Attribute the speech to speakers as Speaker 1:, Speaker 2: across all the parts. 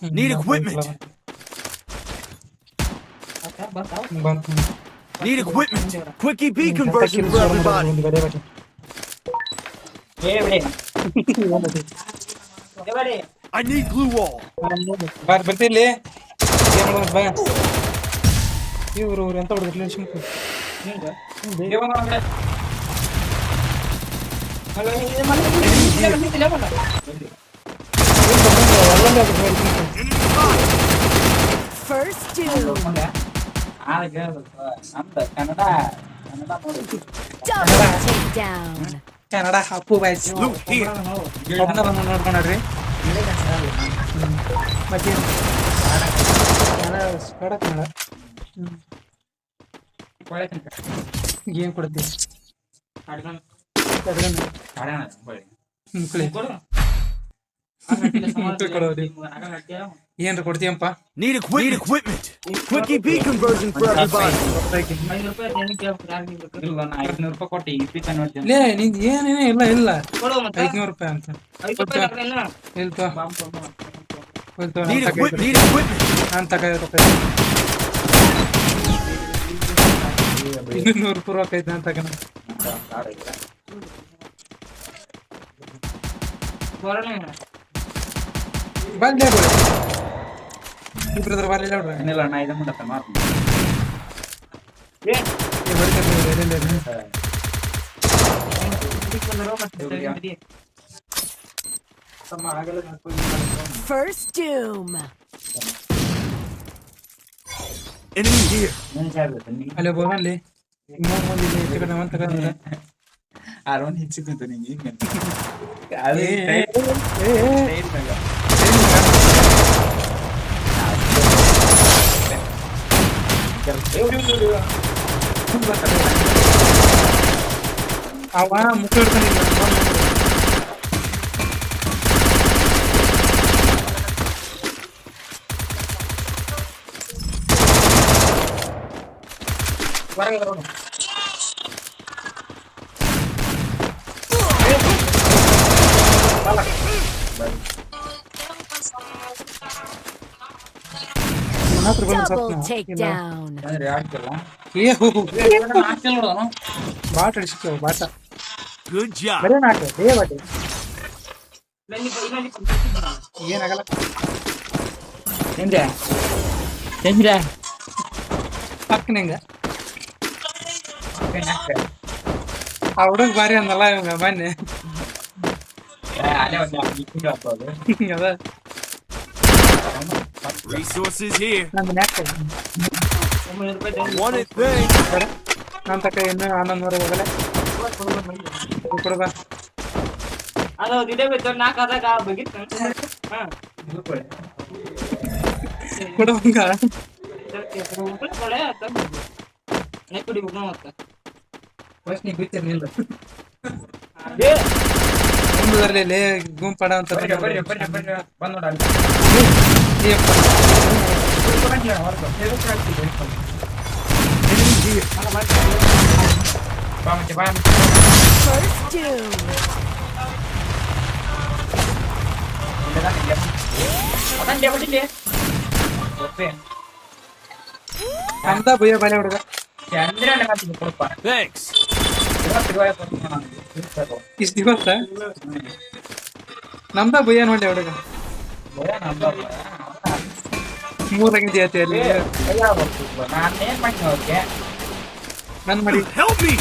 Speaker 1: Need equipment. Need equipment. Quick EP conversion for everybody. I need glue wall.
Speaker 2: ಬರ್ತಿರ್ಲಿ ಬಾ ಇವ್ರು ಎಂತ ಹೊಡೆದ್ರು
Speaker 3: First two. Double takedown.
Speaker 2: Kannada Appu boys
Speaker 1: Loot here.
Speaker 2: ನೋಡ್ಕೊಂಡ್ರಿ ಮತ್ತೆ ಏನ್ ಕೊಡ್ತೀವಿ ಏನ್ರ ಕೊಡ್ತೀಯಪ್ಪ
Speaker 1: Need equipment. Quick EP conversion for everybody.
Speaker 2: ಲೇ ನಿಂದ ಏನೇನೇ ಇಲ್ಲ ₹500 ಅಂತ
Speaker 1: Need equipment.
Speaker 2: ನಾನು ತಗೋಬೇಕು ₹200 ಐತೆ ಅಂತ ತಗೋಣ ಬಂದೆ ಇಬ್ರದ್ರ ಬರ್ಲಿಲ್ಲ ನೋಡ್ರಿ
Speaker 3: First doom.
Speaker 1: Enemy here.
Speaker 2: ಅಲ್ಲೇ ಬೋನಲ್ಲಿ ಮೂರು ಮಂದಿ ತಗೊಂಡ ಅಂತ ತಗೊಂಡ್ರೆ ಅವ ಮುಖ ಹಿಡ್ಕೊಂಡಿಲ್ಲ
Speaker 3: Double takedown.
Speaker 2: ಬಾಟ್ ಅಡಿಸಿತ್ತು ಬಾಟ
Speaker 1: Good job.
Speaker 2: ಬರೀ ನಾಟು ಬಾಟಿ ಏನಾಗಲ್ಲ ಪಕ್ಕನ ಹಿಂಗ ಆ ಹುಡುಗ ಬಾರಿ ಅಂದಲ್ಲ ಇವಂಗ ಬನ್ನಿ ಅದ
Speaker 1: Resources here.
Speaker 2: ನಂದು ನೆಕ್
Speaker 1: Wanted thing.
Speaker 2: ನನ್ನ ತಕ್ಕ ಇನ್ನು 1100 ಹೋಗಲ್ಲ ಕೊಡಬಾ ಕೊಡುವಂಗ ಬಿತ್ತಿರ್ಲಿಲ್ಲ ಮುಂದುವರಲಿ ಗುಂಪಡ ಅಂತ
Speaker 3: First doom.
Speaker 2: ಅಂತ ಭಯ ಬಲೆ ಹುಡುಗ
Speaker 1: Thanks.
Speaker 2: ಇಷ್ಟ ದಿವಸ ನಮ್ದ ಭಯ ನೋಡಿ ಹುಡುಗ 3 ಜಾತಿಯಲ್ಲಿ ನನ್ ಮಾಡಿ
Speaker 1: Help me.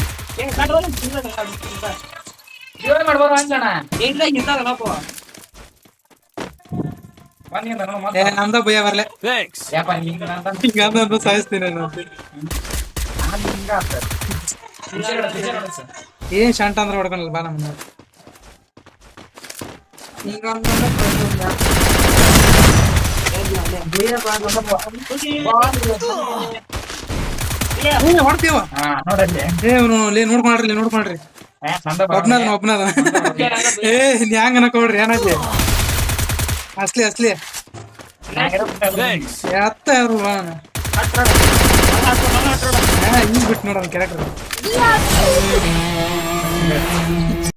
Speaker 2: ನಮ್ದ ಭಯ ಬರ್ಲೆ
Speaker 1: Thanks.
Speaker 2: ಹಿಂಗಂದು ಸಾಯಿಸ್ತೀನಿ ಏನ್ ಶಾಂಟ ಅಂದ್ರೆ ಹೊಡ್ಕೊಳಲ್ಲ ಬಾ ನಮ್ಮ ಹೊಡ್ತೀವ ನೋಡ್ಕೊಂಡ್ರಿ ಒಬ್ನದ ಏ ಹ್ಯಾಂಗ ಅನ್ಕೊಡ್ರಿ ಏನೈತಿ ಅಸ್ಲಿ
Speaker 1: Thanks.
Speaker 2: ಅತ್ತ ಯಾರು ಈಗ ಬಿಟ್ಟು ನೋಡೋಣ ಕ್ಯಾರೆಕ್ಟರ್